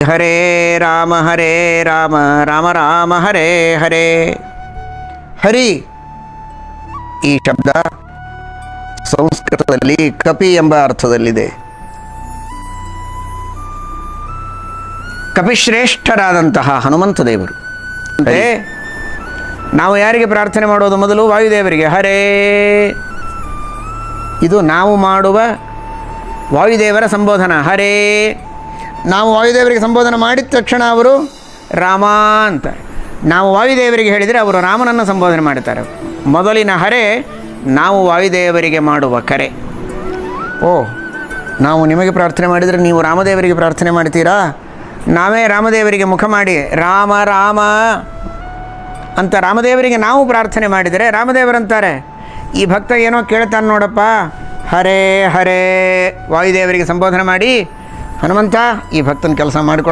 ಹರೇ ರಾಮ ರಾಮ ರಾಮ ಹರೇ ಹರೇ. ಹರಿ ಈ ಶಬ್ದ ಸಂಸ್ಕೃತದಲ್ಲಿ ಕಪಿ ಎಂಬ ಅರ್ಥದಲ್ಲಿದೆ. ಕಪಿಶ್ರೇಷ್ಠರಾದಂತಹ ಹನುಮಂತ ದೇವರು. ಅಂದರೆ ನಾವು ಯಾರಿಗೆ ಪ್ರಾರ್ಥನೆ ಮಾಡೋದು? ಮೊದಲು ವಾಯುದೇವರಿಗೆ ಹರೇ. ಇದು ನಾವು ಮಾಡುವ ವಾಯುದೇವರ ಸಂಬೋಧನ. ಹರೇ. ನಾವು ವಾಯುದೇವರಿಗೆ ಸಂಬೋಧನೆ ಮಾಡಿದ ತಕ್ಷಣ ಅವರು ರಾಮ ಅಂತಾರೆ. ನಾವು ವಾಯುದೇವರಿಗೆ ಹೇಳಿದರೆ ಅವರು ರಾಮನನ್ನು ಸಂಬೋಧನೆ ಮಾಡುತ್ತಾರೆ. ಮೊದಲಿನ ಹರೇ ನಾವು ವಾಯುದೇವರಿಗೆ ಮಾಡುವ ಕರೆ. ಓ, ನಾವು ನಿಮಗೆ ಪ್ರಾರ್ಥನೆ ಮಾಡಿದರೆ ನೀವು ರಾಮದೇವರಿಗೆ ಪ್ರಾರ್ಥನೆ ಮಾಡ್ತೀರಾ? ನಾವೇ ರಾಮದೇವರಿಗೆ ಮುಖ ಮಾಡಿ ರಾಮ ರಾಮ ಅಂತ ರಾಮದೇವರಿಗೆ ನಾವು ಪ್ರಾರ್ಥನೆ ಮಾಡಿದರೆ ರಾಮದೇವರಂತಾರೆ, ಈ ಭಕ್ತ ಏನೋ ಕೇಳ್ತಾನೆ ನೋಡಪ್ಪ, ಹರೇ ಹರೇ. ವಾಯುದೇವರಿಗೆ ಸಂಬೋಧನೆ ಮಾಡಿ, ಹನುಮಂತ ಈ ಭಕ್ತನ ಕೆಲಸ ಮಾಡಿಕೊಂಡು